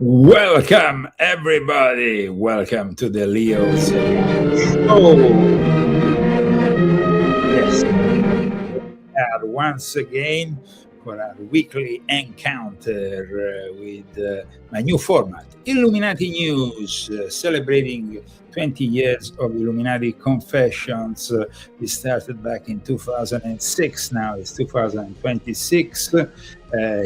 Welcome, everybody. Welcome to the Leo Show. Yes, and once again for our weekly encounter with my new format, Illuminati News, celebrating 20 years of Illuminati Confessions. We started back in 2006. Now it's 2026.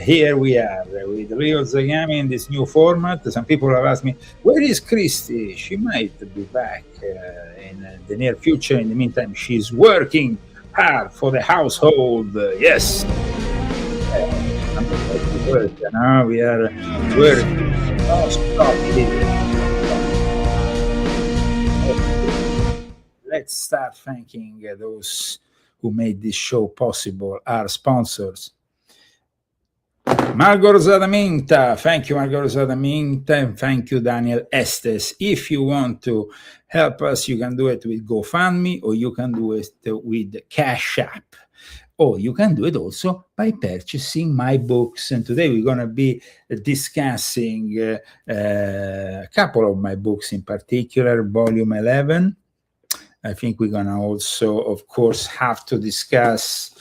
Here we are with Leo Zagami in this new format. Some people have asked me, where is Christy? She might be back in the near future. In the meantime, she's working hard for the household. Yes. We are working. Let's start thanking those who made this show possible, our sponsors. Margot Rosada Minta, thank you, Margot Rosada Minta, and thank you, Daniel Estes. If you want to help us, you can do it with GoFundMe, or you can do it with Cash App, or you can do it also by purchasing my books. And today we're going to be discussing a couple of my books, in particular, Volume 11. I think we're going to also, of course, have to discuss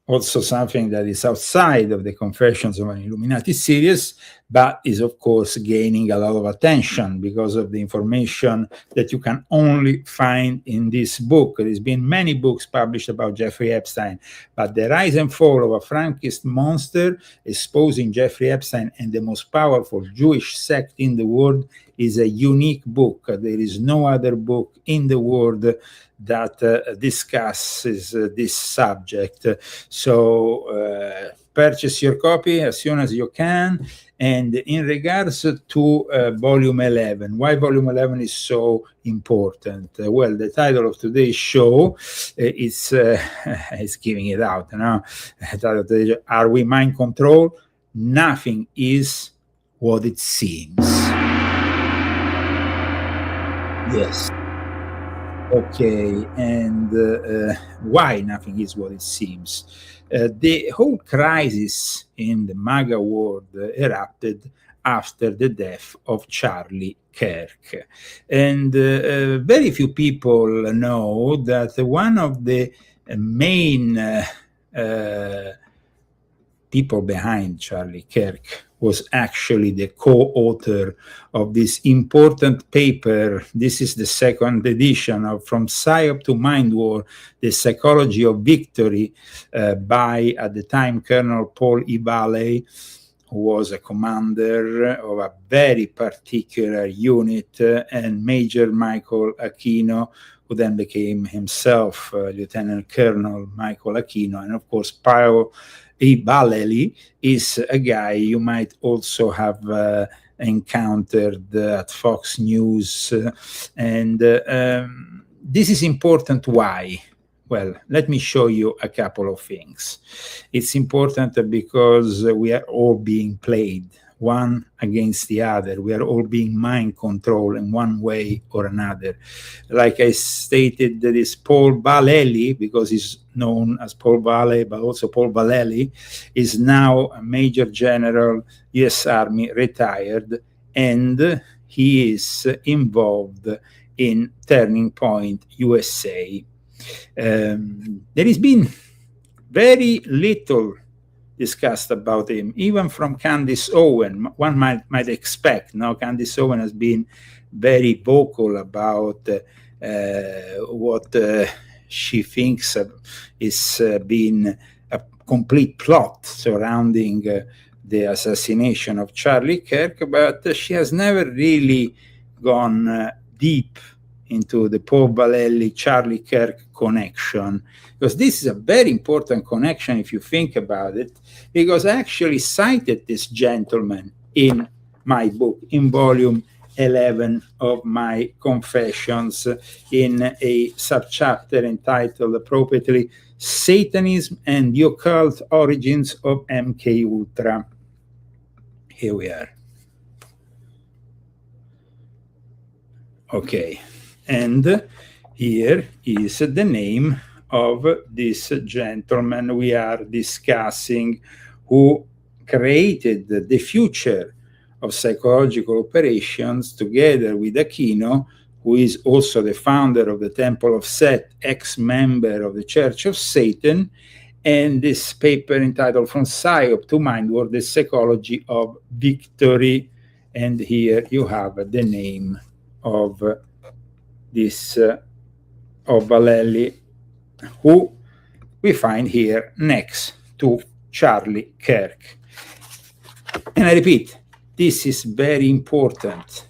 also something that is outside of the Confessions of an Illuminati series, but is, of course, gaining a lot of attention because of the information that you can only find in this book. There has been many books published about Jeffrey Epstein, but The Rise and Fall of a Frankist Monster, exposing Jeffrey Epstein and the most powerful Jewish sect in the world, is a unique book. There is no other book in the world that discusses this subject. So purchase your copy as soon as you can. And in regards to Volume 11, why Volume 11 is so important? Well, the title of today's show is giving it out. Are we mind control? Nothing is what it seems. Yes. Okay, and why nothing is what it seems? The whole crisis in the MAGA world erupted after the death of Charlie Kirk. And very few people know that one of the main people behind Charlie Kirk was actually the co-author of this important paper. This is the second edition of From Psyop to Mind War, The Psychology of Victory, by, at the time, Colonel Paul E. Valley, who was a commander of a very particular unit, and Major Michael Aquino, who then became himself Lieutenant Colonel Michael Aquino, and of course, Paul E. Valley is a guy you might also have encountered at Fox News. And this is important. Why? Well, let me show you a couple of things. It's important because we are all being played. one against the other. We are all being mind controlled in one way or another. Like I stated, that is Paul Vallely, because he's known as Paul Valley, but also Paul Vallely, is now a Major General, U.S. Army, retired, and he is involved in Turning Point USA. There has been very little discussed about him, even from Candace Owen. One might expect. Now, Candace Owen has been very vocal about what she thinks is been a complete plot surrounding the assassination of Charlie Kirk, but she has never really gone deep into the Paul Vallely Charlie Kirk connection, because this is a very important connection if you think about it, because I actually cited this gentleman in my book, in volume 11 of my Confessions, in a subchapter entitled appropriately Satanism and the Occult Origins of MK Ultra. Here we are. Okay. And here is the name of this gentleman we are discussing, who created the future of psychological operations together with Aquino, who is also the founder of the Temple of Set, ex-member of the Church of Satan, and this paper entitled From Psyop to Mindward, the Psychology of Victory. And here you have the name of this of Vallely, who we find here next to Charlie Kirk. And I repeat, this is very important.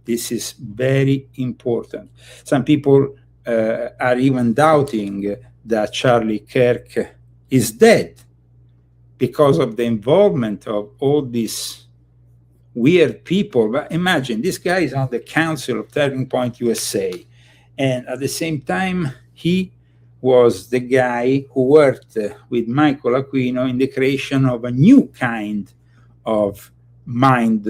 This is very important. Some people are even doubting that Charlie Kirk is dead because of the involvement of all these weird people. But imagine, this guy is on the council of Turning Point USA, and at the same time he was the guy who worked with Michael Aquino in the creation of a new kind of mind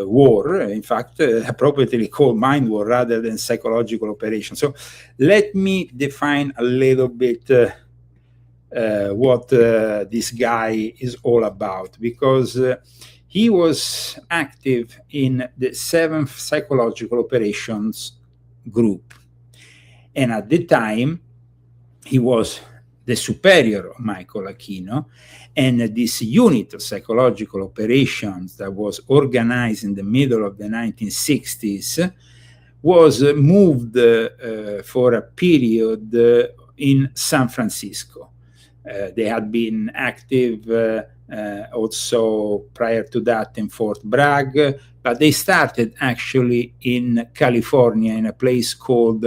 war, in fact appropriately called mind war rather than psychological operation. So let me define a little bit what this guy is all about, because he was active in the 7th Psychological Operations Group. And at the time, he was the superior of Michael Aquino. And this unit of psychological operations that was organized in the middle of the 1960s was moved for a period in San Francisco. They had been active also prior to that in Fort Bragg, but they started actually in California in a place called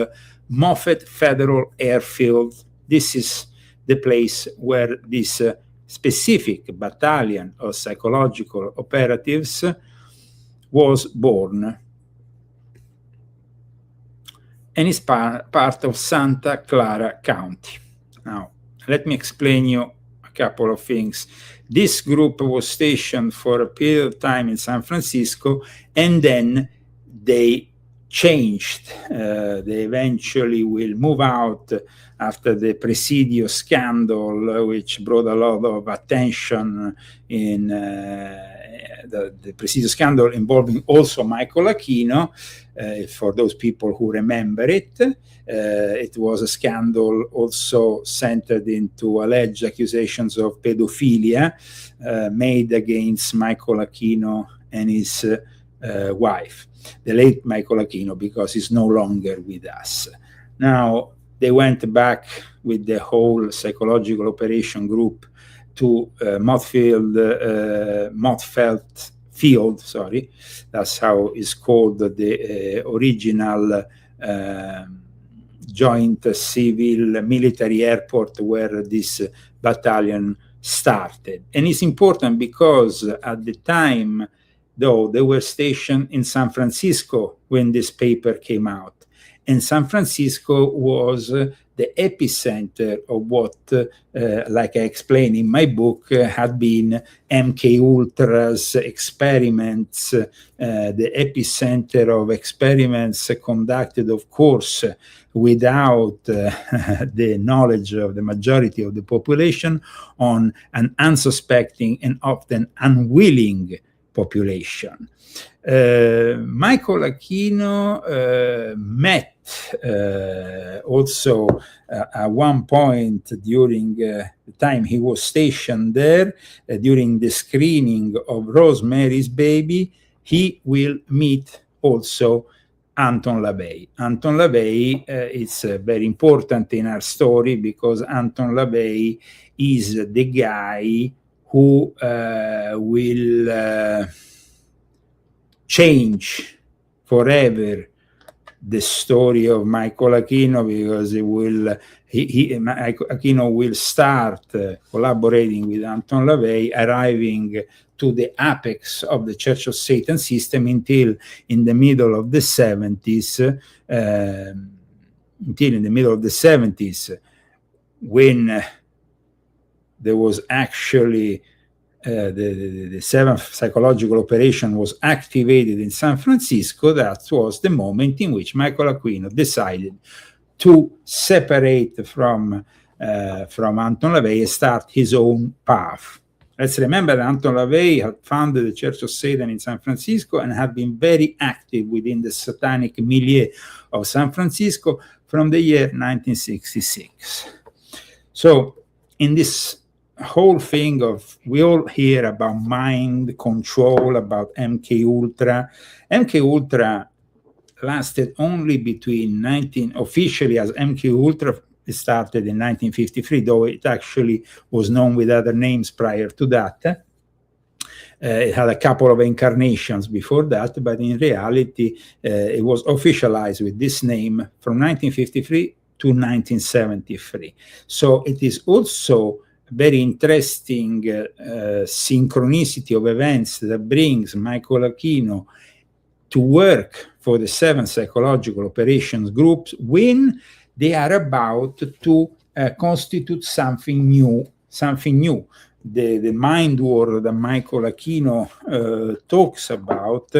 Moffett Federal Airfield. This is the place where this specific battalion of psychological operatives was born, and is part of Santa Clara County. Now, let me explain you a couple of things. This group was stationed for a period of time in San Francisco, and then they changed. They eventually will move out after the Presidio scandal, which brought a lot of attention in the Presidio scandal involving also Michael Aquino. For those people who remember it, it was a scandal also centered into alleged accusations of pedophilia made against Michael Aquino and his wife, the late Michael Aquino, because he's no longer with us. Now, they went back with the whole psychological operation group to Mottfeld Field, sorry, that's how it's called, the original joint civil military airport where this battalion started. And it's important because at the time, though, they were stationed in San Francisco when this paper came out. And San Francisco was the epicenter of what, like I explained in my book, had been MK Ultra's experiments, the epicenter of experiments conducted, of course, without the knowledge of the majority of the population, on an unsuspecting and often unwilling population. Michael Aquino met also at one point during the time he was stationed there, during the screening of Rosemary's Baby, he will meet also Anton LaVey. Anton LaVey is very important in our story because Anton LaVey is the guy who will change forever the story of Michael Aquino, because Aquino will start collaborating with Anton LaVey, arriving to the apex of the Church of Satan system until in the middle of the 70s, when there was actually the seventh psychological operation was activated in San Francisco. That was the moment in which Michael Aquino decided to separate from Anton LaVey and start his own path. Let's remember that Anton LaVey had founded the Church of Satan in San Francisco and had been very active within the satanic milieu of San Francisco from the year 1966. So in this whole thing of, we all hear about mind control, about MK Ultra. MK Ultra lasted only between officially as MK Ultra, it started in 1953, though it actually was known with other names prior to that. It had a couple of incarnations before that, but in reality, it was officialized with this name from 1953 to 1973. So it is also very interesting synchronicity of events that brings Michael Aquino to work for the 7 psychological operations groups when they are about to constitute something new. The mind war that Michael Aquino talks about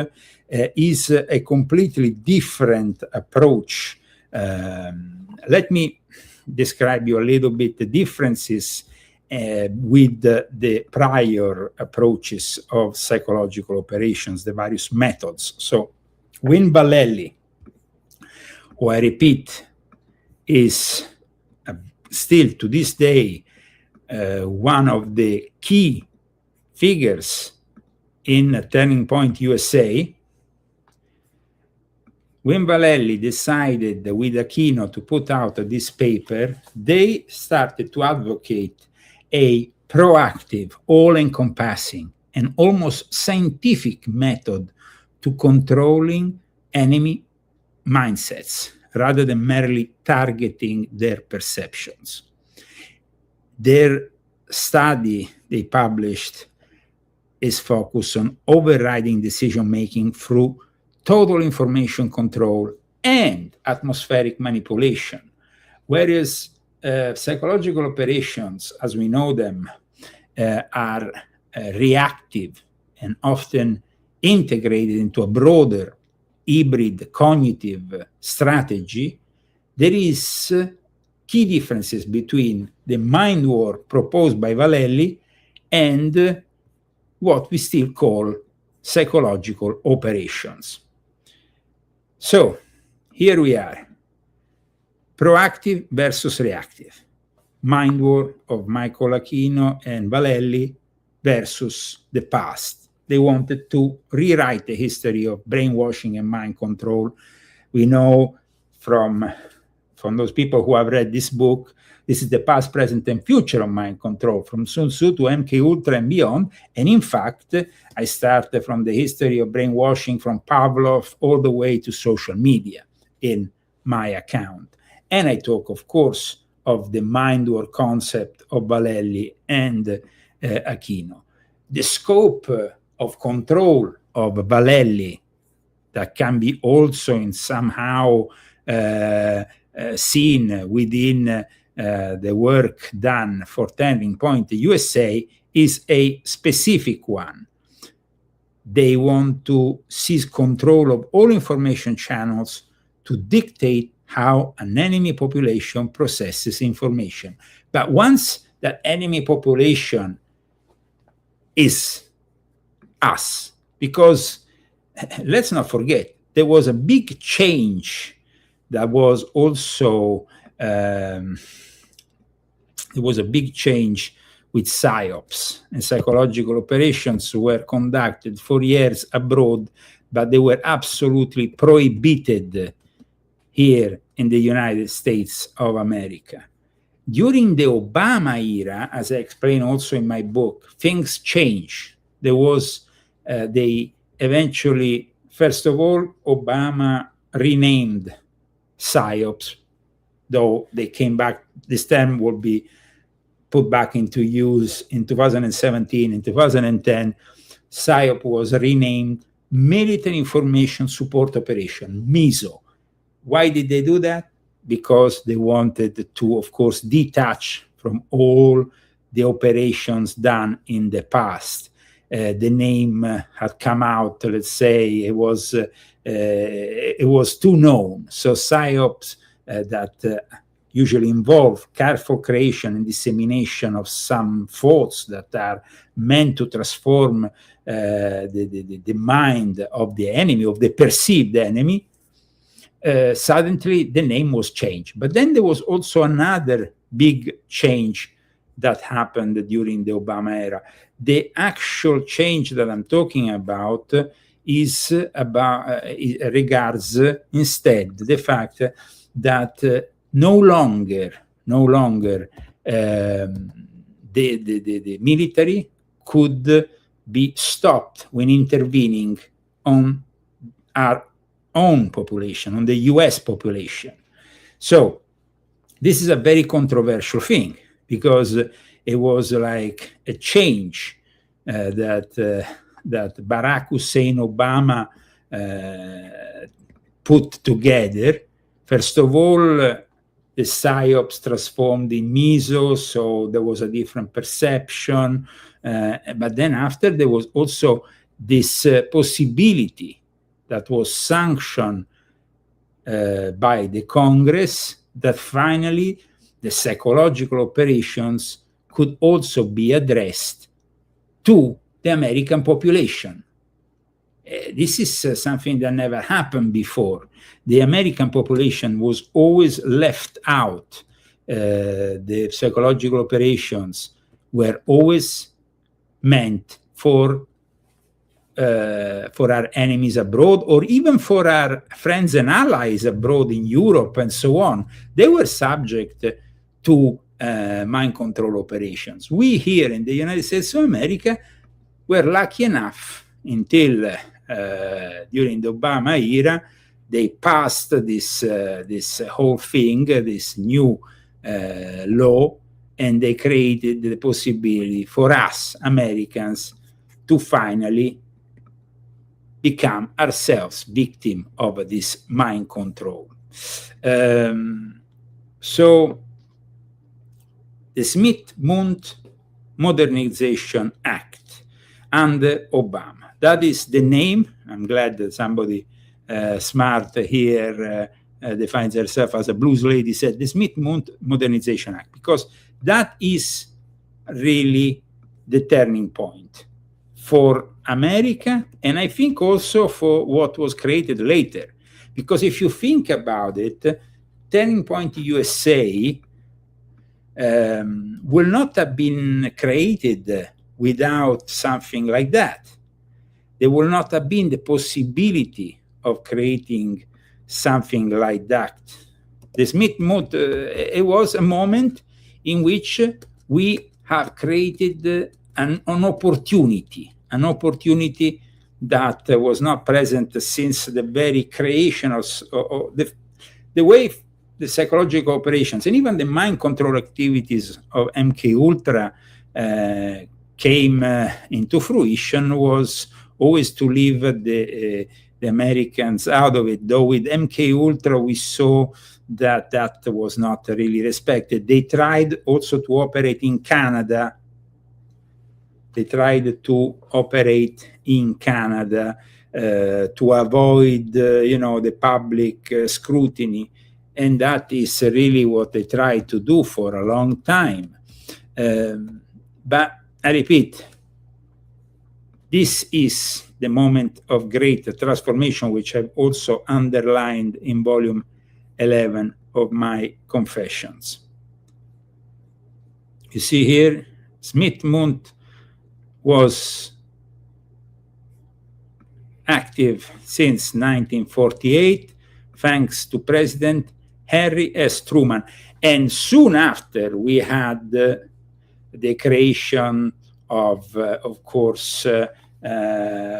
is a completely different approach. Let me describe you a little bit the differences with the prior approaches of psychological operations, the various methods. So, Win Vallely, who I repeat is still to this day one of the key figures in Turning Point USA, when Vallely decided with Aquino to put out this paper, they started to advocate a proactive, all-encompassing, and almost scientific method to controlling enemy mindsets, rather than merely targeting their perceptions. Their study they published is focused on overriding decision-making through total information control and atmospheric manipulation, whereas psychological operations, as we know them, are reactive and often integrated into a broader hybrid cognitive strategy. There is key differences between the mind war proposed by Vallely and what we still call psychological operations. So here we are. Proactive versus reactive. Mind war of Michael Aquino and Vallely versus the past. They wanted to rewrite the history of brainwashing and mind control. We know from those people who have read this book, this is the past, present, and future of mind control, from Sun Tzu to MK Ultra and beyond. And in fact, I started from the history of brainwashing from Pavlov all the way to social media in my account. And I talk, of course, of the mind war concept of Vallely and Aquino. The scope of control of Vallely that can be also in somehow seen within the work done for Turning Point USA is a specific one. They want to seize control of all information channels to dictate how an enemy population processes information. But once that enemy population is us, because let's not forget, there was a big change that was also, there was a big change with PSYOPs, and psychological operations were conducted for years abroad, but they were absolutely prohibited here in the United States of America. During the Obama era, as I explain also in my book, things changed. There was, they eventually, first of all, Obama renamed PSYOPs, though they came back, this term will be put back into use in 2017. In 2010, PSYOP was renamed Military Information Support Operation, MISO. Why did they do that? Because they wanted to, of course, detach from all the operations done in the past. The name had come out, let's say, it was too known. So PSYOPs that usually involve careful creation and dissemination of some thoughts that are meant to transform the mind of the enemy, of the perceived enemy, suddenly the name was changed. But then there was also another big change that happened during the Obama era. The actual change that I'm talking about is about regards instead the fact that no longer the military could be stopped when intervening on our own population, on the US population. So this is a very controversial thing, because it was like a change that Barack Hussein Obama put together. First of all, the PSYOPs transformed in MISO, so there was a different perception. But then after, there was also this possibility that was sanctioned by the Congress, that finally the psychological operations could also be addressed to the American population. This is something that never happened before. The American population was always left out. The psychological operations were always meant for our enemies abroad, or even for our friends and allies abroad in Europe and so on. They were subject to mind control operations. We here in the United States of America were lucky enough until during the Obama era, they passed this whole thing, this new law, and they created the possibility for us Americans to finally become ourselves victim of this mind control. So the Smith-Mundt Modernization Act under Obama. That is the name. I'm glad that somebody smart here defines herself as a blues lady, said the Smith-Mundt Modernization Act, because that is really the turning point for America, and I think also for what was created later. Because if you think about it, Turning Point USA will not have been created without something like that. There will not have been the possibility of creating something like that. The Smith-Mundt, it was a moment in which we have created an opportunity that was not present since the very creation of the way the psychological operations and even the mind control activities of MK Ultra came into fruition was always to leave the the Americans out of it, though with MK Ultra we saw that that was not really respected. They tried also to operate in Canada. They tried to operate in Canada to avoid, the public scrutiny, and that is really what they tried to do for a long time. But I repeat, this is the moment of great transformation, which I've also underlined in volume 11 of my Confessions. You see here, Smith-Mundt was active since 1948, thanks to President Harry S. Truman. And soon after, we had the creation of course,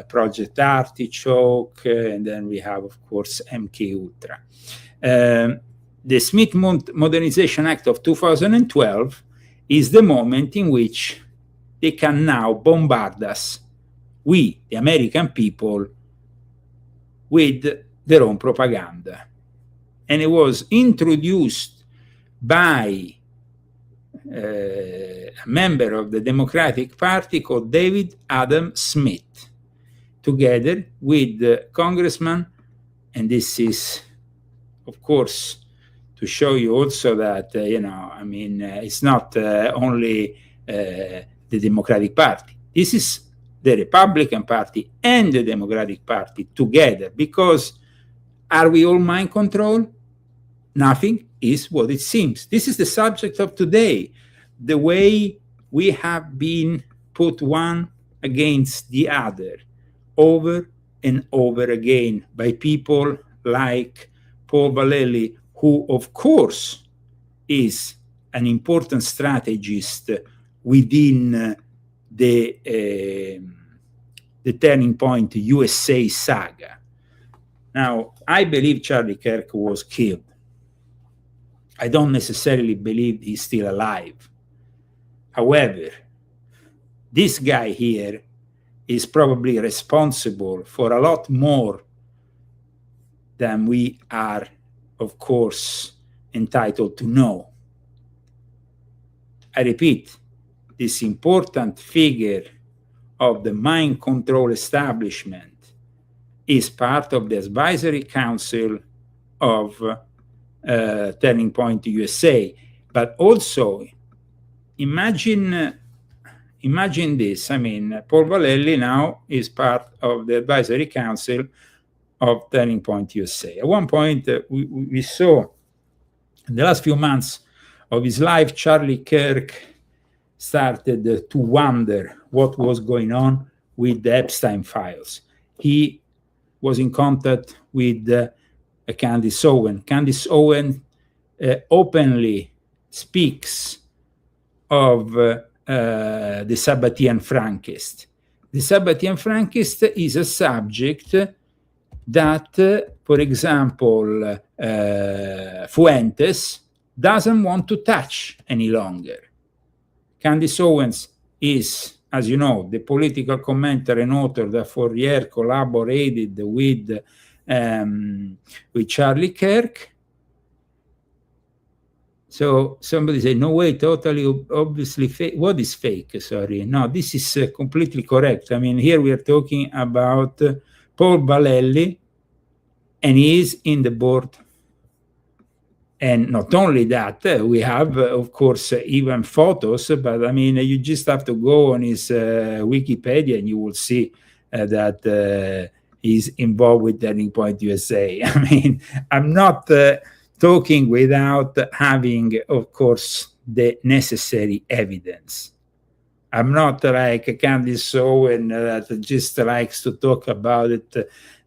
Project Artichoke, and then we have, of course, MK Ultra. The Smith-Mundt Modernization Act of 2012 is the moment in which they can now bombard us, we, the American people, with their own propaganda. And it was introduced by a member of the Democratic Party called David Adam Smith, together with Congressman, and this is, of course, to show you also that, it's not only the Democratic Party. This is the Republican Party and the Democratic Party together, because are we all mind control? Nothing is what it seems. This is the subject of today. The way we have been put one against the other over and over again by people like Paul Vallely, who, of course, is an important strategist within the Turning Point USA saga. Now, I believe Charlie Kirk was killed. I don't necessarily believe he's still alive. However, this guy here is probably responsible for a lot more than we are, of course, entitled to know. I repeat, this important figure of the mind control establishment is part of the advisory council of Turning Point USA. But also, imagine this. Paul Vallely now is part of the advisory council of Turning Point USA. At one point, we saw in the last few months of his life, Charlie Kirk started to wonder what was going on with the Epstein files. He was in contact with Candace Owen. Candace Owen openly speaks of the Sabbatean Frankist. The Sabbatean Frankist is a subject that, for example, Fuentes doesn't want to touch any longer. Candace Owens is, as you know, the political commentator and author that for years collaborated with Charlie Kirk. So somebody say, no way, totally, obviously fake. What is fake? Sorry. No, this is completely correct. Here we are talking about Paul Vallely, and he is in the board. And not only that, we have, of course, even photos, but you just have to go on his Wikipedia and you will see that he's involved with Turning Point USA. I'm not talking without having, of course, the necessary evidence. I'm not like Candace Owen that just likes to talk about it,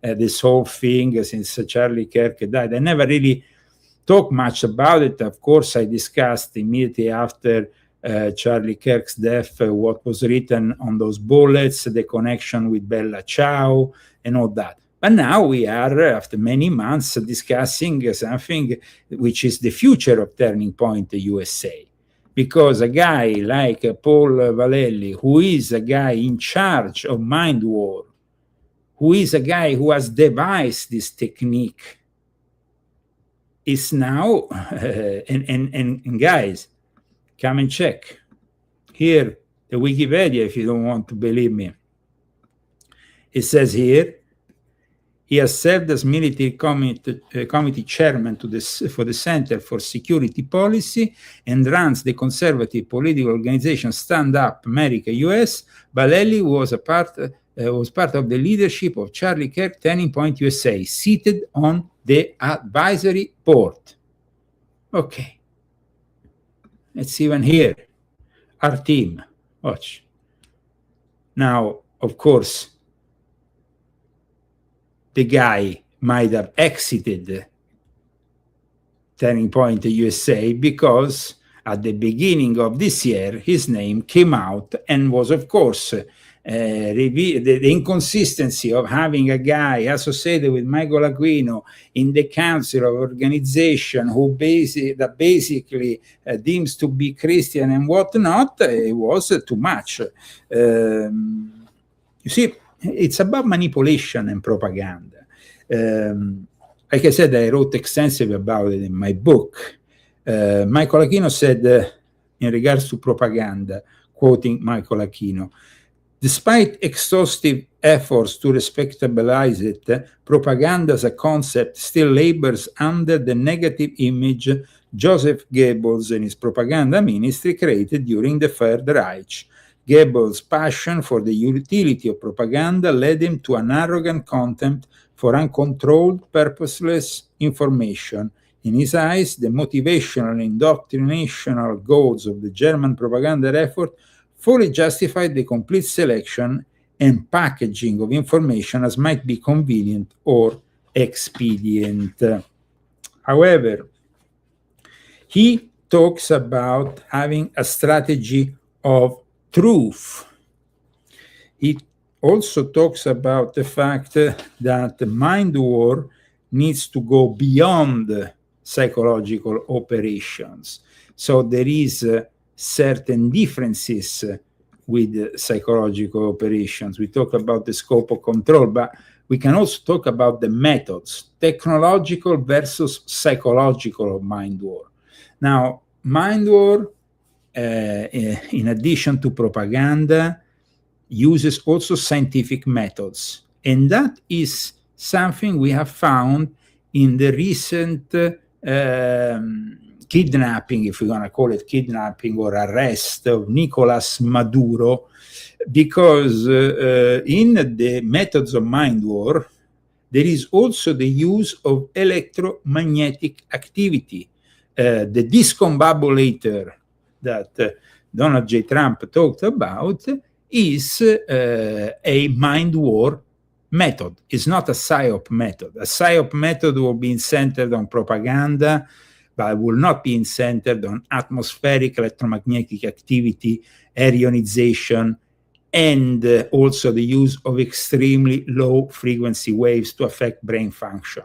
this whole thing since Charlie Kirk died. I never really talk much about it. Of course, I discussed immediately after Charlie Kirk's death what was written on those bullets, the connection with Bella Ciao, and all that. But now we are, after many months, discussing something which is the future of Turning Point USA. Because a guy like Paul Vallely, who is a guy in charge of mind war, who is a guy who has devised this technique, is now, and guys, come and check. Here, the Wikipedia, if you don't want to believe me. It says here, he has served as military committee chairman for the Center for Security Policy and runs the conservative political organization Stand Up America US. Vallely was part of the leadership of Charlie Kirk Turning Point USA, seated on the advisory board. Okay. It's even here. Our team. Watch. Now, of course, the guy might have exited Turning Point USA because at the beginning of this year, his name came out and was, of course, the inconsistency of having a guy associated with Michael Aquino in the council of organization who basically deems to be Christian and whatnot, it was too much. You see, it's about manipulation and propaganda. Like I said, I wrote extensively about it in my book. Michael Aquino said, in regards to propaganda, quoting Michael Aquino, despite exhaustive efforts to respectabilize it, propaganda as a concept still labors under the negative image Joseph Goebbels and his propaganda ministry created during the Third Reich. Goebbels' passion for the utility of propaganda led him to an arrogant contempt for uncontrolled, purposeless information. In his eyes, the motivational and indoctrinational goals of the German propaganda effort fully justified the complete selection and packaging of information as might be convenient or expedient. However, he talks about having a strategy of truth. He also talks about the fact that the mind war needs to go beyond psychological operations. So there is certain differences with psychological operations. We talk about the scope of control, but we can also talk about the methods, technological versus psychological of mind war. Now, mind war, in addition to propaganda, uses also scientific methods. And that is something we have found in the recent kidnapping, if we're going to call it kidnapping or arrest of Nicolas Maduro, because in the methods of mind war, there is also the use of electromagnetic activity. The discombobulator that Donald J. Trump talked about is a mind war method. It's not a PSYOP method. A PSYOP method will be centered on propaganda, but will not be centered on atmospheric electromagnetic activity, aeronization, and also the use of extremely low frequency waves to affect brain function.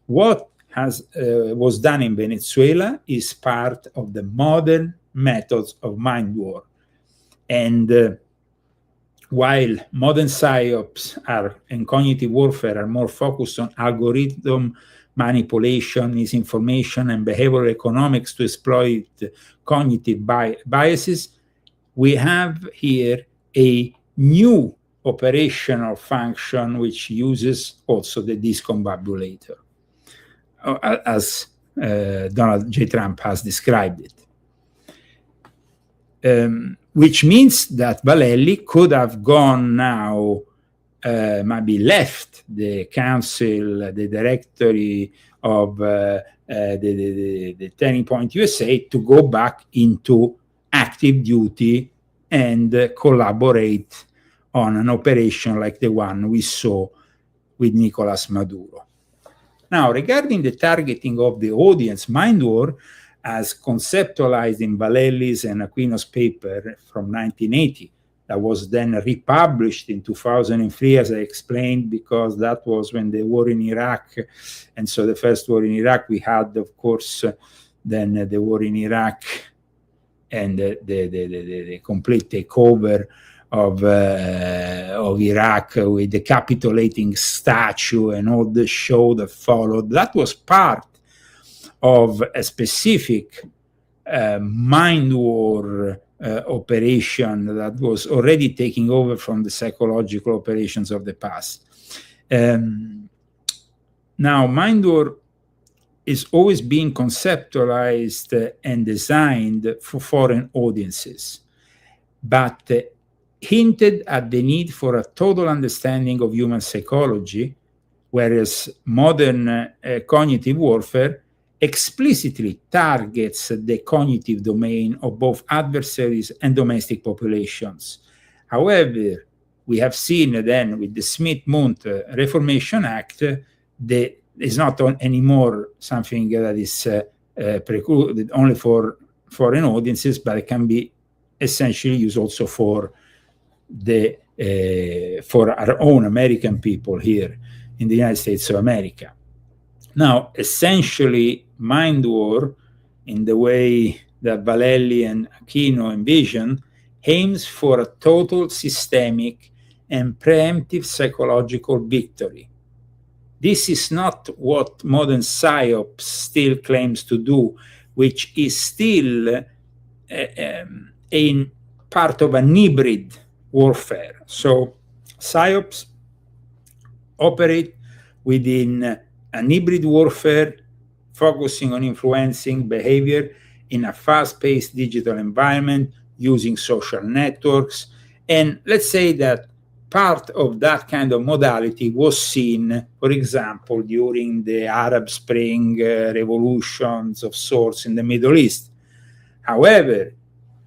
What was done in Venezuela is part of the modern methods of mind war. And while modern PSYOPs and cognitive warfare are more focused on algorithm manipulation, misinformation, and behavioral economics to exploit cognitive biases, we have here a new operational function which uses also the discombobulator, as Donald J. Trump has described it. Which means that Vallely could have gone now, maybe left the council, the directory of the Turning Point USA to go back into active duty and collaborate on an operation like the one we saw with Nicolas Maduro. Now, regarding the targeting of the audience, mind war, as conceptualized in Vallely's and Aquino's paper from 1980, that was then republished in 2003, as I explained, because that was when the war in Iraq, and so the first war in Iraq, we had, of course, then the war in Iraq and the complete takeover of Iraq with the capitulating statue and all the show that followed. That was part of a specific mind war operation that was already taking over from the psychological operations of the past. Now, mind war is always being conceptualized and designed for foreign audiences, but hinted at the need for a total understanding of human psychology, whereas modern cognitive warfare explicitly targets the cognitive domain of both adversaries and domestic populations. However, we have seen then with the Smith-Mundt Reformation Act that is not anymore something that is precluded only for foreign audiences, but it can be essentially used also for our own American people here in the United States of America. Now, essentially, mind war, in the way that Valelli and Aquino envision, aims for a total systemic and preemptive psychological victory. This is not what modern PSYOP still claims to do, which is still in part of an hybrid warfare. So PSYOPs operate within an hybrid warfare focusing on influencing behavior in a fast-paced digital environment using social networks. And let's say that part of that kind of modality was seen, for example, during the Arab Spring revolutions of sorts in the Middle East. However,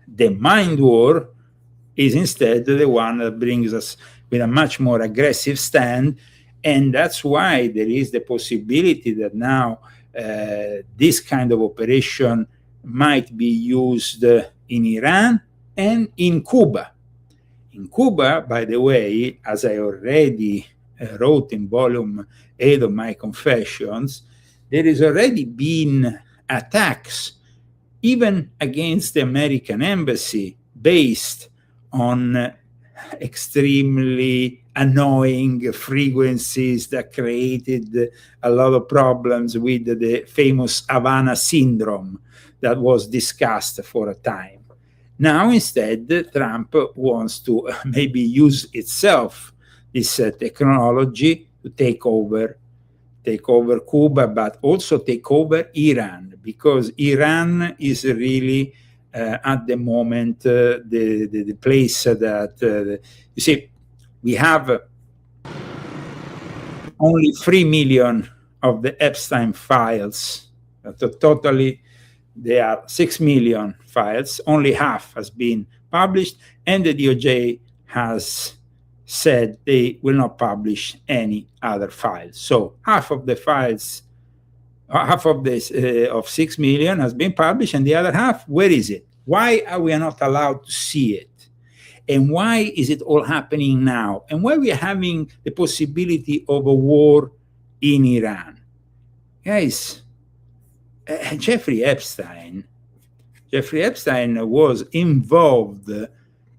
the mind war is instead the one that brings us with a much more aggressive stand, and that's why there is the possibility that now this kind of operation might be used in Iran and in Cuba. In Cuba, by the way, as I already wrote in volume 8 of my Confessions, there has already been attacks even against the American embassy based on extremely annoying frequencies that created a lot of problems with the famous Havana syndrome that was discussed for a time. Now, instead, Trump wants to maybe use itself, this technology, to take over Cuba, but also take over Iran, because Iran is really at the moment the place that, you see, we have only 3 million of the Epstein files. Totally, there are 6 million files. Only half has been published, and the DOJ has said they will not publish any other files. So half of the files, half of this of 6 million has been published, and the other half, where is it? Why are we not allowed to see it? And why is it all happening now? And why we are having the possibility of a war in Iran? Guys, Jeffrey Epstein was involved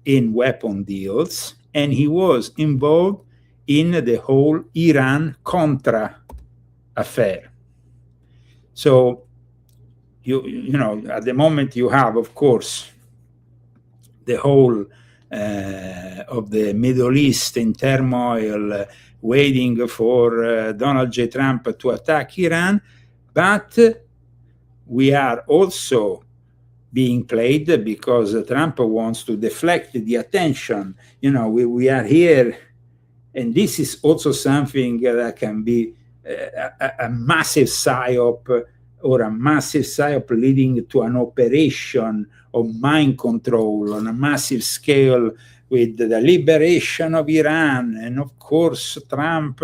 in weapon deals, and he was involved in the whole Iran-Contra affair. So, you know, at the moment you have, of course, the whole of the Middle East in turmoil, waiting for Donald J. Trump to attack Iran, but we are also being played because Trump wants to deflect the attention. You know, we are here, and this is also something that can be a massive PSYOP, or a massive PSYOP leading to an operation of mind control on a massive scale with the liberation of Iran. And of course, Trump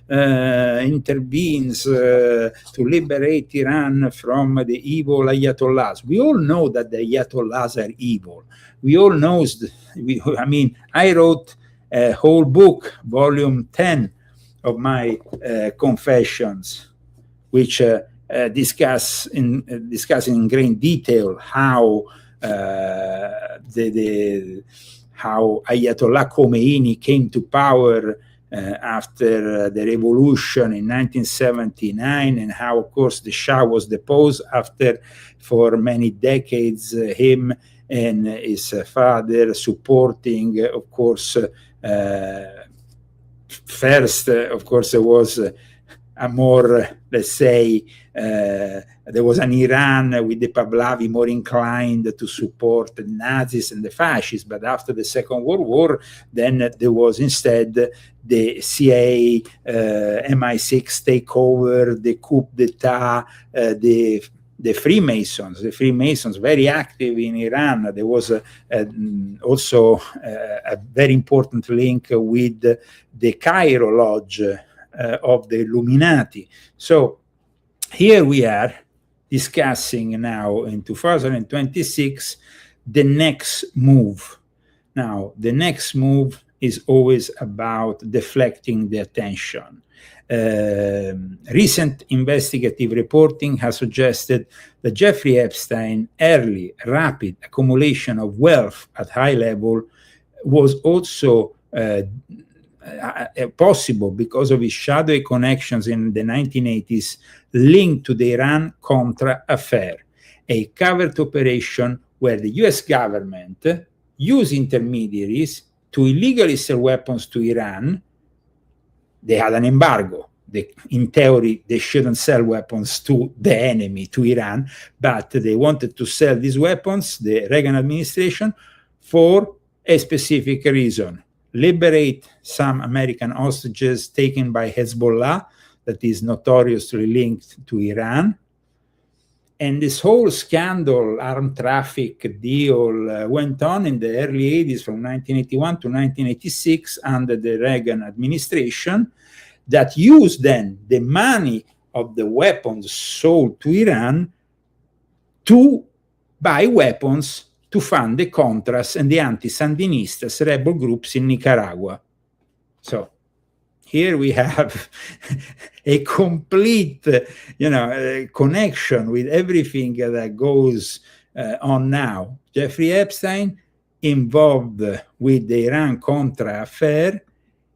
intervenes to liberate Iran from the evil Ayatollahs. We all know that the Ayatollahs are evil. We all know, I mean, I wrote a whole book, volume 10 of my Confessions, which discuss in great detail how how Ayatollah Khomeini came to power after the revolution in 1979, and how, of course, the Shah was deposed after, for many decades, him and his father supporting, of course, first, of course, there was a more, let's say, there was an Iran with the Pahlavi more inclined to support the Nazis and the fascists, but after the Second World War, then there was instead the CIA, MI6 takeover, the coup d'etat, the Freemasons very active in Iran. There was also a very important link with the Cairo Lodge of the Illuminati. So here we are discussing now in 2026 the next move. Now, the next move is always about deflecting the attention. Recent investigative reporting has suggested that Jeffrey Epstein's early, rapid accumulation of wealth at high level was also possible because of his shadowy connections in the 1980s linked to the Iran-Contra affair, a covert operation where the US government used intermediaries to illegally sell weapons to Iran. They had an embargo. In theory, they shouldn't sell weapons to the enemy, to Iran, but they wanted to sell these weapons, the Reagan administration, for a specific reason: liberate some American hostages taken by Hezbollah, that is notoriously linked to Iran. And this whole scandal, armed traffic deal, went on in the early 80s, from 1981 to 1986, under the Reagan administration, that used then the money of the weapons sold to Iran to buy weapons to fund the Contras and the anti-Sandinistas rebel groups in Nicaragua. So here we have a complete, connection with everything that goes on now. Jeffrey Epstein involved with the Iran-Contra affair,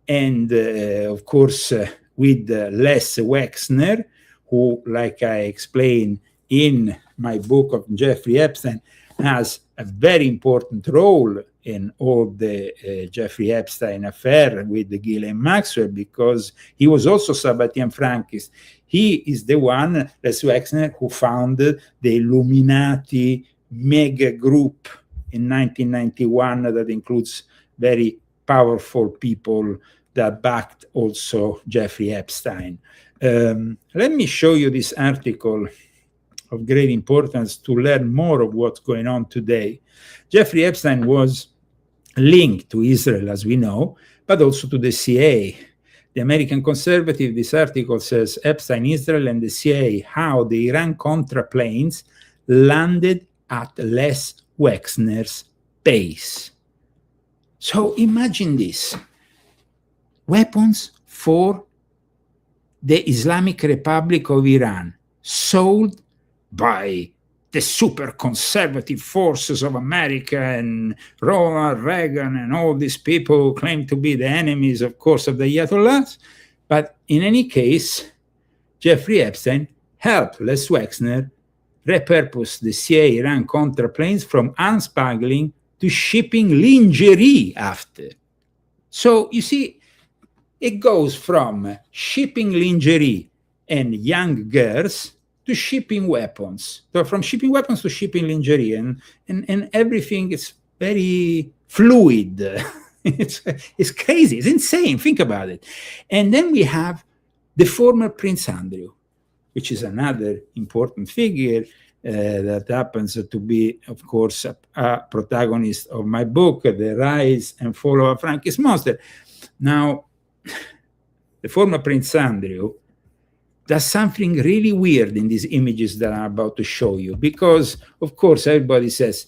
and of course with Les Wexner, who, like I explained in my book of Jeffrey Epstein, has a very important role in all the Jeffrey Epstein affair with the Ghislaine Maxwell, because he was also Sabbatean Frankist. He is the one, Les Wexner, who founded the Illuminati mega group in 1991 that includes very powerful people that backed also Jeffrey Epstein. Let me show you this article of great importance to learn more of what's going on today. Jeffrey Epstein was linked to Israel, as we know, but also to the CIA. The American Conservative, this article says, Epstein, Israel, and the CIA, how the Iran-Contra planes landed at Les Wexner's base. So imagine this. Weapons for the Islamic Republic of Iran, sold by the super conservative forces of America and Ronald Reagan and all these people who claim to be the enemies, of course, of the Ayatollahs. But in any case, Jeffrey Epstein helped Les Wexner repurpose the CIA Iran-Contra planes from unsmuggling to shipping lingerie after. So, you see, it goes from shipping lingerie and young girls to shipping weapons. So from shipping weapons to shipping lingerie, and everything is very fluid. It's crazy. It's insane. Think about it. And then we have the former Prince Andrew, which is another important figure that happens to be, of course, a protagonist of my book, The Rise and Fall of a Frankist Monster. Now, the former Prince Andrew does something really weird in these images that I'm about to show you, because, of course, everybody says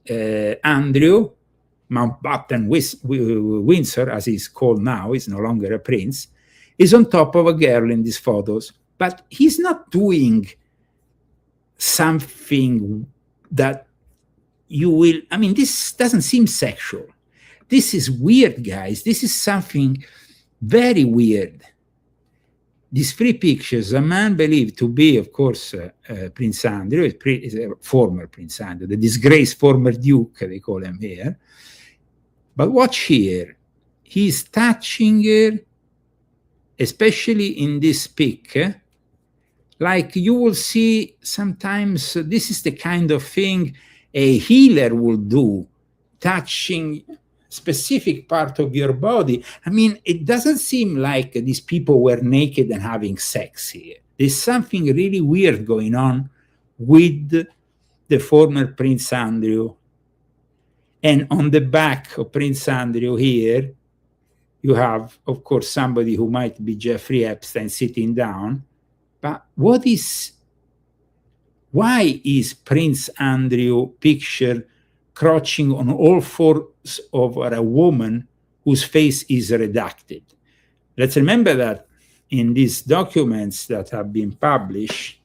Andrew Mountbatten Windsor, as he's called now, he's no longer a prince, is on top of a girl in these photos, but he's not doing something that you will, this doesn't seem sexual. this is weird, guys. This is something very weird. These 3 pictures, a man believed to be, of course, Prince Andrew, is a former Prince Andrew, the disgraced former Duke, they call him here. But watch here. He's touching her, especially in this pic, like you will see sometimes. This is the kind of thing a healer will do, touching specific part of your body. I mean, it doesn't seem like these people were naked and having sex here. There's something really weird going on with the former Prince Andrew. And on the back of Prince Andrew here, you have, of course, somebody who might be Jeffrey Epstein sitting down. But why is Prince Andrew picture crouching on all fours over a woman whose face is redacted? Let's remember that in these documents that have been published,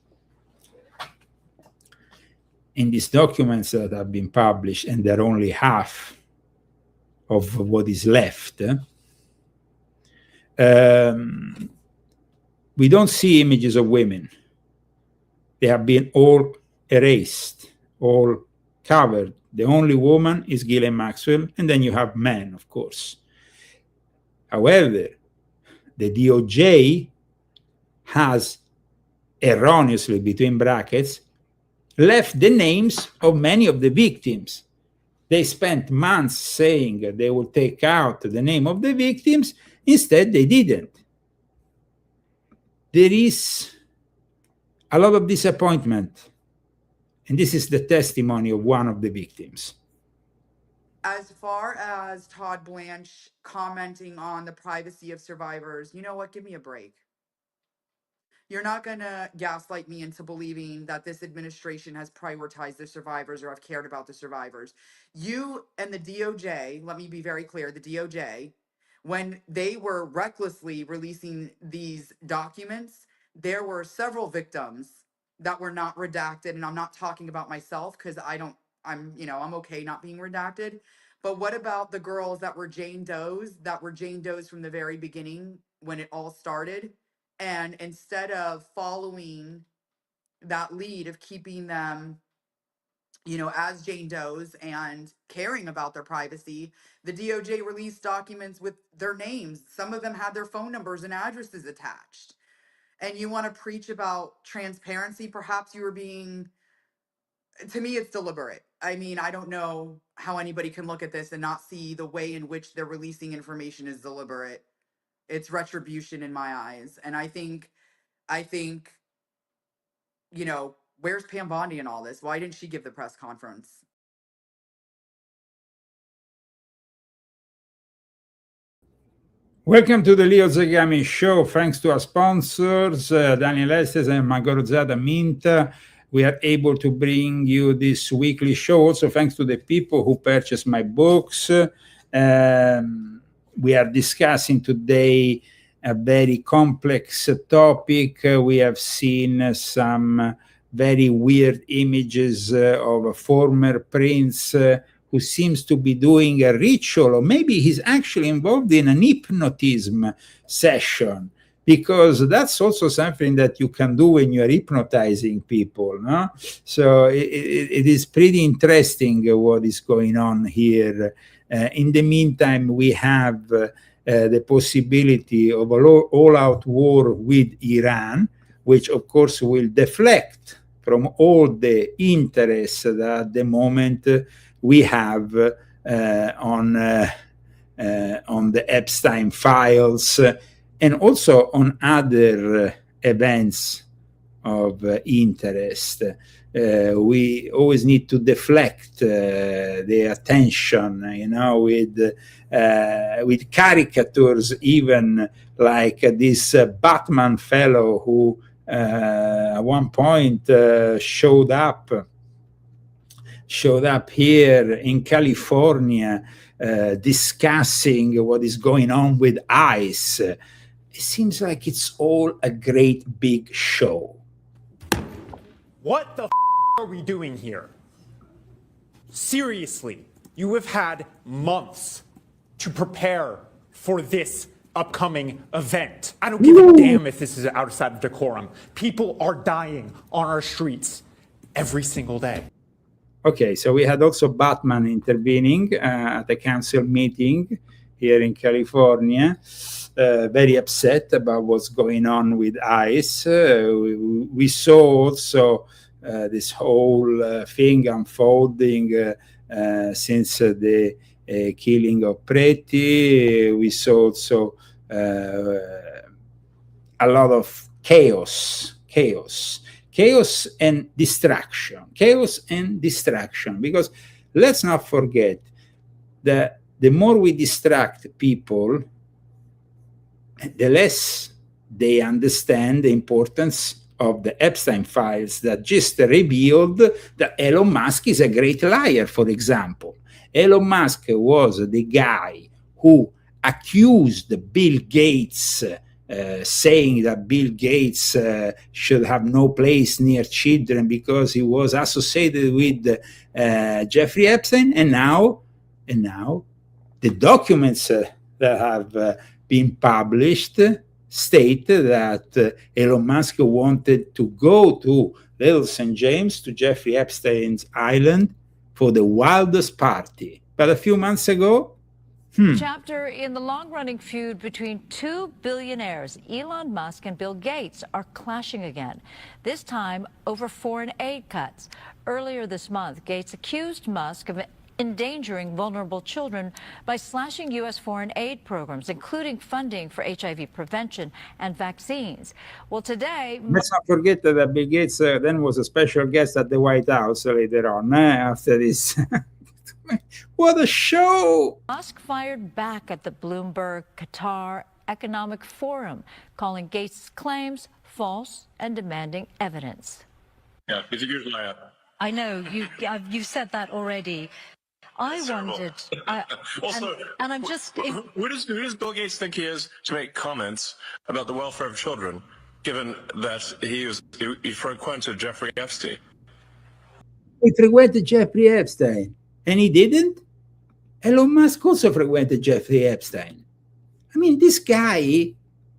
and they're only half of what is left, we don't see images of women. They have been all erased, all covered. The only woman is Ghislaine Maxwell, and then you have men, of course. However, the DOJ has erroneously, between brackets, left the names of many of the victims. They spent months saying they will take out the name of the victims. Instead, they didn't. There is a lot of disappointment. And this is the testimony of one of the victims. As far as Todd Blanche commenting on the privacy of survivors, you know what? Give me a break. You're not going to gaslight me into believing that this administration has prioritized the survivors or have cared about the survivors. You and the DOJ, let me be very clear, the DOJ, when they were recklessly releasing these documents, there were several victims that were not redacted. And I'm not talking about myself because I'm okay not being redacted. But what about the girls that were Jane Does, from the very beginning when it all started? And instead of following that lead of keeping them, as Jane Does and caring about their privacy, the DOJ released documents with their names. Some of them had their phone numbers and addresses attached. And you want to preach about transparency? Perhaps you were being, to me, it's deliberate. I mean, I don't know how anybody can look at this and not see the way in which they're releasing information is deliberate. It's retribution in my eyes. And I think, where's Pam Bondi in all this? Why didn't she give the press conference? Welcome to the Leo Zagami Show. Thanks to our sponsors, Daniel Estes and Magoro Zada Minta. We are able to bring you this weekly show. Also, thanks to the people who purchased my books. We are discussing today a very complex topic. We have seen some very weird images of a former prince who seems to be doing a ritual, or maybe he's actually involved in an hypnotism session, because that's also something that you can do when you're hypnotizing people, no? So it is pretty interesting what is going on here. In the meantime, we have the possibility of an all-out war with Iran, which of course will deflect from all the interests that at the moment we have on the Epstein files, and also on other events of interest. We always need to deflect the attention, with caricatures, even like this Batman fellow who at one point showed up here in California discussing what is going on with ICE. It seems like it's all a great big show. What the are we doing here? Seriously, you have had months to prepare for this upcoming event. I don't give a damn if this is outside of decorum. People are dying on our streets every single day. Okay, so we had also Batman intervening at a council meeting here in California, very upset about what's going on with ICE. We saw also this whole thing unfolding since the killing of Preti. We saw also a lot of chaos and distraction, because let's not forget that the more we distract people, the less they understand the importance of the Epstein files that just revealed that Elon Musk is a great liar, for example. Elon Musk was the guy who accused Bill Gates, saying that Bill Gates should have no place near children because he was associated with Jeffrey Epstein, and now the documents that have been published state that Elon Musk wanted to go to Little St. James, to Jeffrey Epstein's island, for the wildest party. But a few months ago, Chapter in the long-running feud between two billionaires, Elon Musk and Bill Gates, are clashing again, this time over foreign aid cuts. Earlier this month, Gates accused Musk of endangering vulnerable children by slashing U.S. foreign aid programs, including funding for HIV prevention and vaccines. Well, today... Let's not forget that Bill Gates then was a special guest at the White House later on, after this. What a show! Musk fired back at the Bloomberg Qatar Economic Forum, calling Gates' claims false and demanding evidence. Yeah, it's a huge lie. I know, you've said that already. I wondered, Also, and I'm just... who does Bill Gates think he is to make comments about the welfare of children, given that he frequented Jeffrey Epstein? He frequented Jeffrey Epstein, and he didn't? Elon Musk also frequented Jeffrey Epstein. I mean, this guy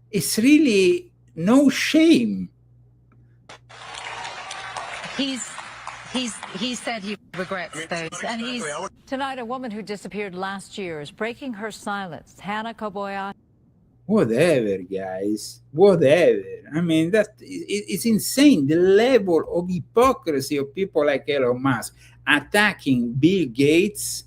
is really no shame. He said he regrets those, and he's... Tonight, a woman who disappeared last year is breaking her silence. Hannah Koboya. Whatever, guys. Whatever. I mean, it's insane. The level of hypocrisy of people like Elon Musk attacking Bill Gates,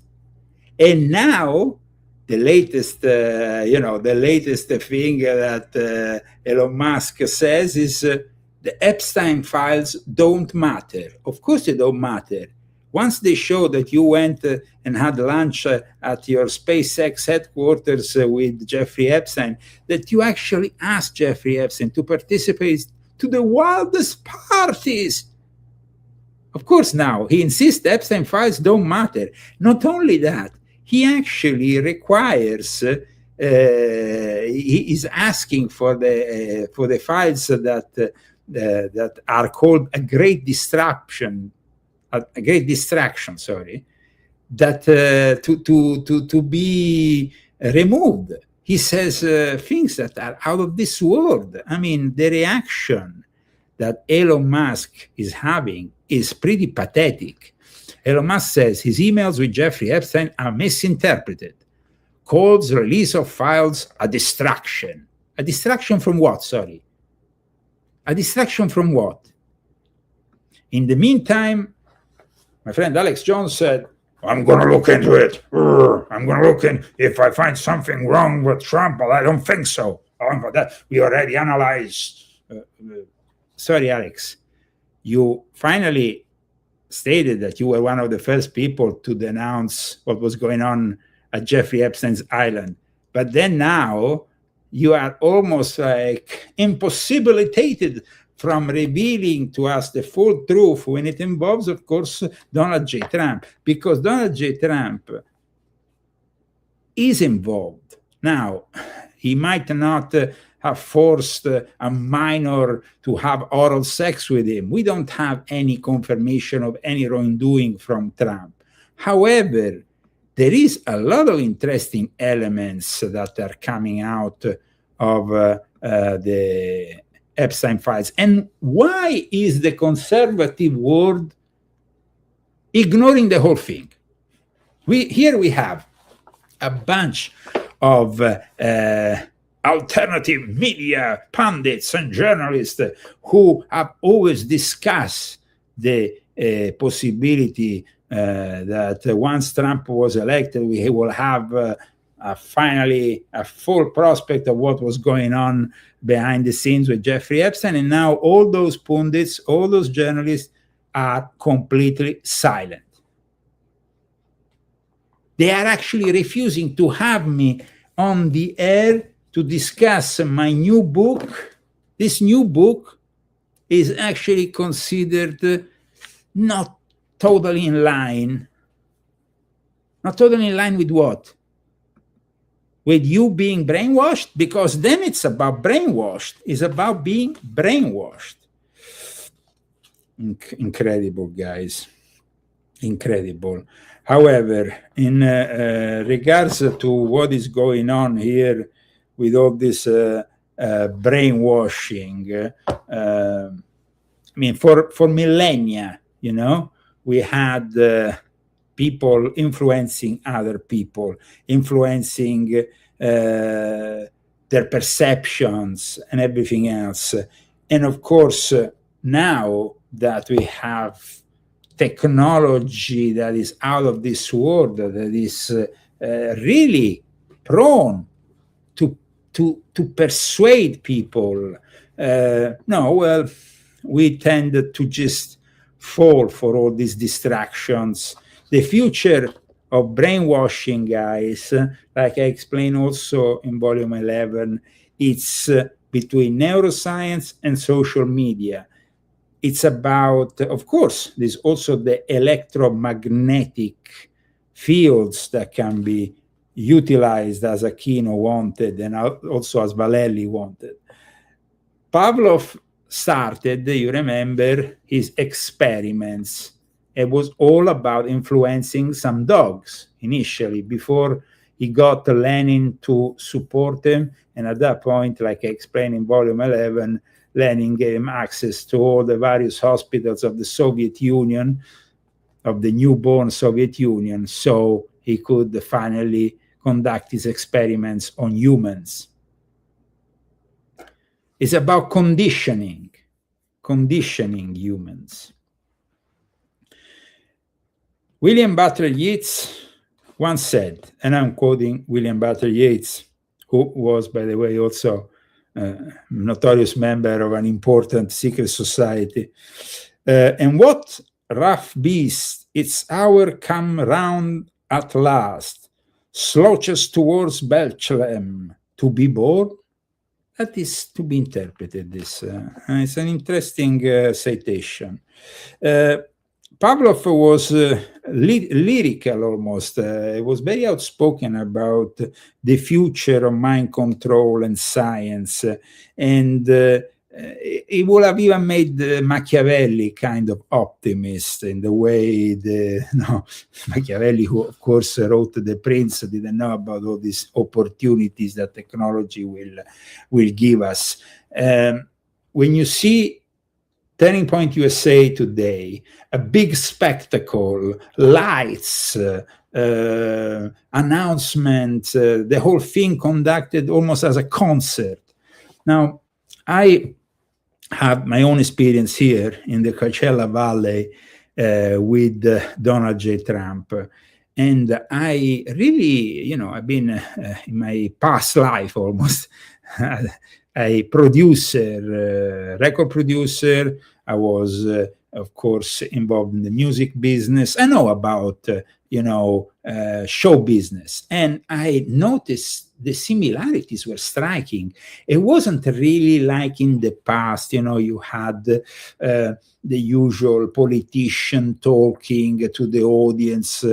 and now the latest, the latest thing that Elon Musk says is the Epstein files don't matter. Of course they don't matter. Once they show that you went and had lunch at your SpaceX headquarters with Jeffrey Epstein, that you actually asked Jeffrey Epstein to participate to the wildest parties. Of course, now he insists Epstein files don't matter. Not only that, he actually requires, he is asking for the files that are called a great distraction, that to be removed. He says things that are out of this world. I mean, the reaction that Elon Musk is having is pretty pathetic. Elon Musk says his emails with Jeffrey Epstein are misinterpreted, calls release of files a distraction. A distraction from what, sorry? A distraction from what? In the meantime, my friend Alex Jones said, I'm going to look into it. I'm going to look in. If I find something wrong with Trump, but I don't think so. We already analyzed. Sorry, Alex. You finally stated that you were one of the first people to denounce what was going on at Jeffrey Epstein's island. But then now you are almost like impossibilitated from revealing to us the full truth when it involves, of course, Donald J. Trump, because Donald J. Trump is involved. Now, he might not have forced a minor to have oral sex with him. We don't have any confirmation of any wrongdoing from Trump. However, there is a lot of interesting elements that are coming out of the Epstein files. And why is the conservative world ignoring the whole thing? Here we have a bunch of alternative media pundits and journalists who have always discussed the possibility that once Trump was elected, we will have finally a full prospect of what was going on behind the scenes with Jeffrey Epstein. And now all those pundits, all those journalists are completely silent. They are actually refusing to have me on the air to discuss my new book. This new book is actually considered not totally in line. Not totally in line with what? With you being brainwashed? Because then it's about brainwashed. It's about being brainwashed. Incredible, guys. Incredible. However, in regards to what is going on here with all this brainwashing, I mean, for millennia, you know, we had people influencing other people, influencing their perceptions and everything else. And of course, now that we have technology that is out of this world, that is really prone to persuade people, we tend to just fall for all these distractions. The future of brainwashing, guys, like I explained also in volume 11, it's between neuroscience and social media. It's about, of course, there's also the electromagnetic fields that can be utilized as Aquino wanted and also as Valelli wanted. Pavlov started, you remember, his experiments. It was all about influencing some dogs initially, before he got Lenin to support him. And at that point, like I explained in volume 11, Lenin gave him access to all the various hospitals of the Soviet Union, of the newborn Soviet Union, so he could finally conduct his experiments on humans. It's about conditioning humans. William Butler Yeats once said, and I'm quoting William Butler Yeats, who was, by the way, also a notorious member of an important secret society. And what rough beast, its hour come round at last, slouches towards Bethlehem to be born? That is to be interpreted, this. It's an interesting citation. Pavlov was lyrical almost. He was very outspoken about the future of mind control and science. And he would have even made Machiavelli kind of optimist in the way Machiavelli, who of course wrote The Prince, didn't know about all these opportunities that technology will give us. When you see Turning Point USA today, a big spectacle, lights, announcement, the whole thing conducted almost as a concert. Now, I have my own experience here in the Coachella Valley with Donald J. Trump. And I really, I've been in my past life almost a producer, record producer. I was, of course, involved in the music business. I know about, show business. And I noticed the similarities were striking. It wasn't really like in the past, you had the usual politician talking to the audience,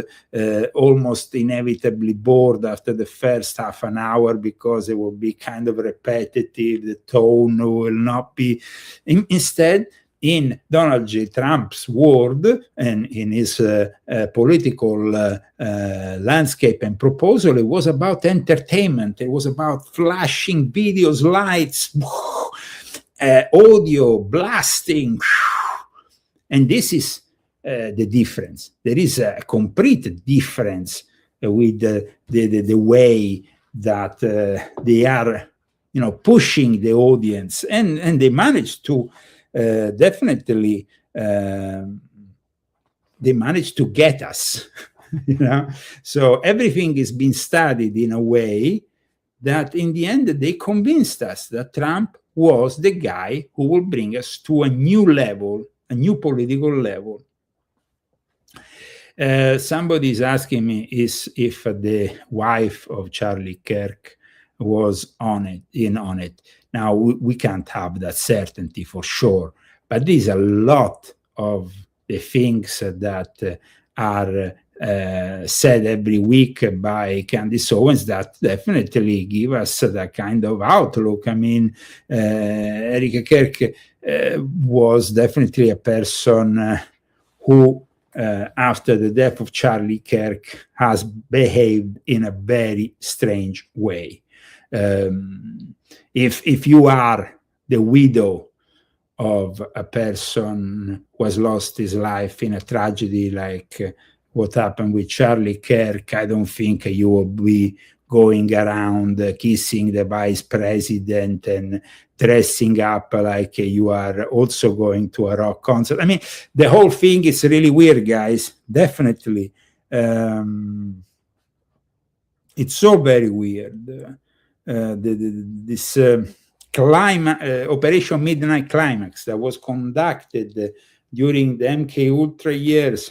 almost inevitably bored after the first half an hour because it will be kind of repetitive, the tone will not be. Instead, in Donald J. Trump's world and in his political landscape and proposal, it was about entertainment. It was about flashing videos, lights, audio, blasting. And this is the difference. There is a complete difference with the way that they are, pushing the audience, and they managed to definitely they managed to get us. So everything is being studied in a way that in the end they convinced us that Trump was the guy who will bring us to a new level, a new political level. Somebody is asking me if the wife of Charlie Kirk was on it. Now, we can't have that certainty for sure, but there's a lot of the things that are said every week by Candace Owens that definitely give us that kind of outlook. I mean, Erika Kirk was definitely a person who, after the death of Charlie Kirk, has behaved in a very strange way. If you are the widow of a person who has lost his life in a tragedy like what happened with Charlie Kirk, I don't think you will be going around kissing the vice president and dressing up like you are also going to a rock concert. I mean, the whole thing is really weird, guys. Definitely. It's so very weird. This Operation Midnight Climax that was conducted during the MK Ultra years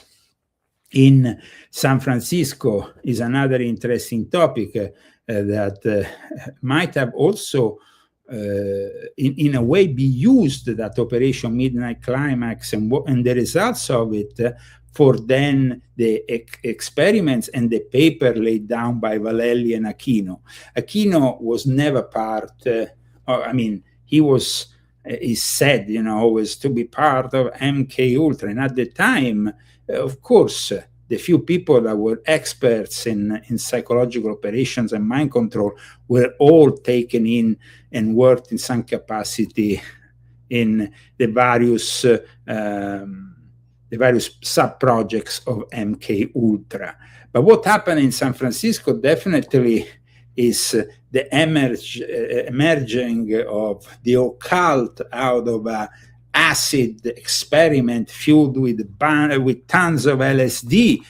in San Francisco is another interesting topic that might have also in a way be used, that Operation Midnight Climax and the results of it for then the experiments and the paper laid down by Valelli and Aquino. Aquino was never part, he was, he said, always to be part of MK Ultra. And at the time, of course, the few people that were experts in psychological operations and mind control were all taken in and worked in some capacity in the various sub-projects of MK Ultra. But what happened in San Francisco definitely is the emerging of the occult out of a acid experiment fueled with tons of LSD.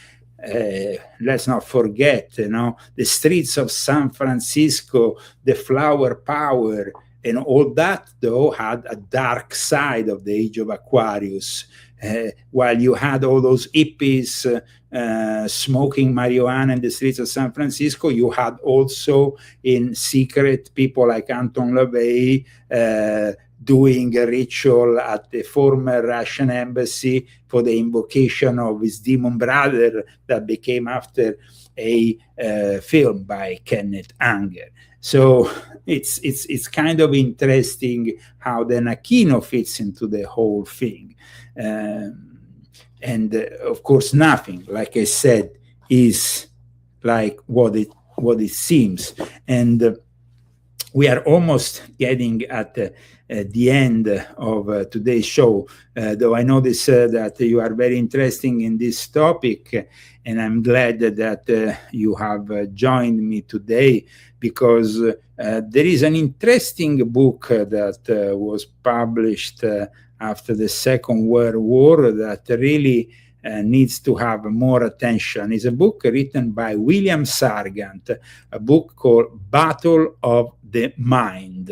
Let's not forget, the streets of San Francisco, the flower power, and all that, though, had a dark side of the age of Aquarius. While you had all those hippies smoking marijuana in the streets of San Francisco, you had also in secret people like Anton LaVey doing a ritual at the former Russian embassy for the invocation of his demon brother that became after a film by Kenneth Anger. So it's kind of interesting how then Aquino fits into the whole thing. And of course, nothing, like I said, is like what it seems. And we are almost getting at the end of today's show, though I notice that you are very interested in this topic, and I'm glad that you have joined me today, because there is an interesting book that was published after the Second World War that really needs to have more attention. It's a book written by William Sargant, a book called Battle of the Mind.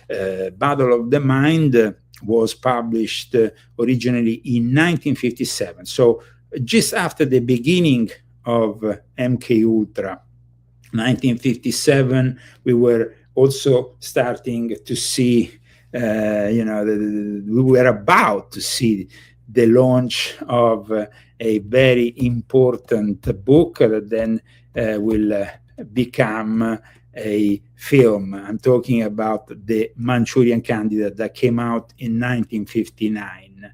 Battle of the Mind was published originally in 1957. So just after the beginning of MK Ultra, 1957, we were also starting to see, we were about to see the launch of a very important book that then will become a film. I'm talking about the Manchurian Candidate that came out in 1959.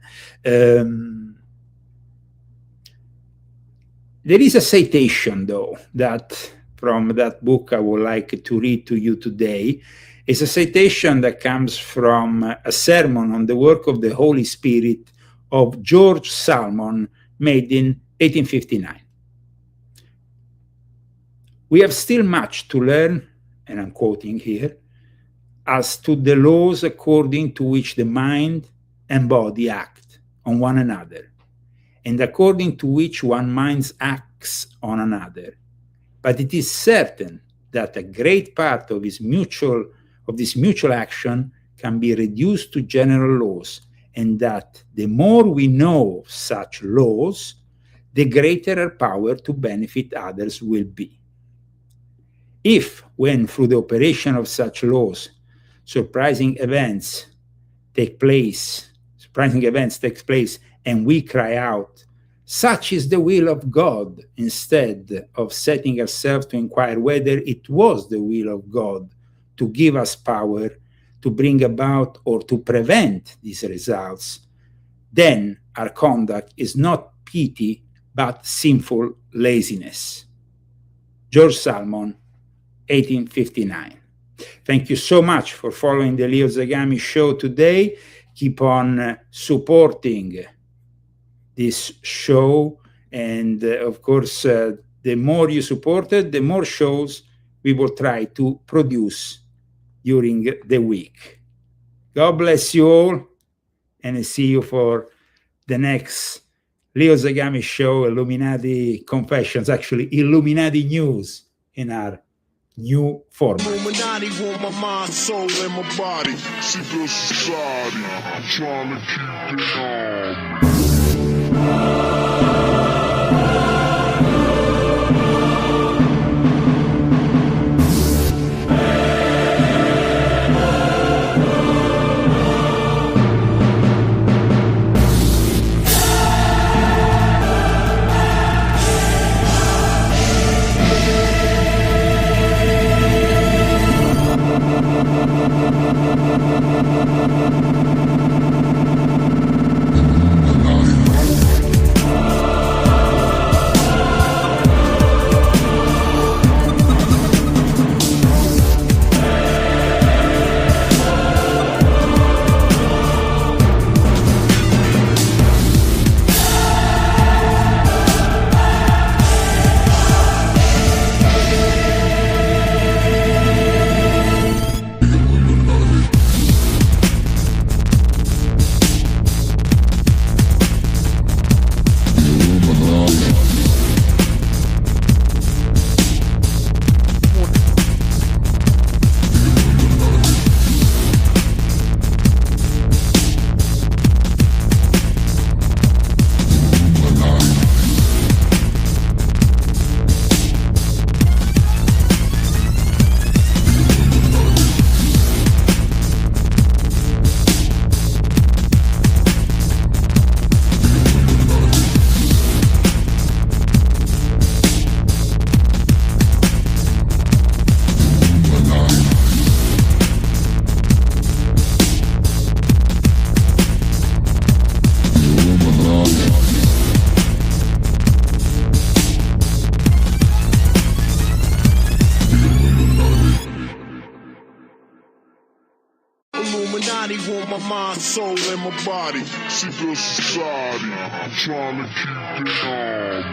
There is a citation, though, that from that book I would like to read to you today. It's a citation that comes from a sermon on the work of the Holy Spirit of George Salmon, made in 1859. We have still much to learn, and I'm quoting here, as to the laws according to which the mind and body act on one another, and according to which one mind acts on another. But it is certain that a great part of this mutual action can be reduced to general laws, and that the more we know of such laws, the greater our power to benefit others will be. If, when through the operation of such laws, surprising events take place, and we cry out, "Such is the will of God," instead of setting ourselves to inquire whether it was the will of God to give us power to bring about or to prevent these results, then our conduct is not pity, but sinful laziness. George Salmon, 1859. Thank you so much for following the Leo Zagami show today. Keep on supporting this show. And of course, the more you support it, the more shows we will try to produce during the week. God bless you all, and I see you for the next Leo Zagami show, Illuminati Confessions, actually Illuminati News in our new format. Illuminati want my mind, soul, and my body. Secret society, I'm trying to keep it on. Illuminati want my mind, soul, and my body. Secret society, I'm trying to keep it on.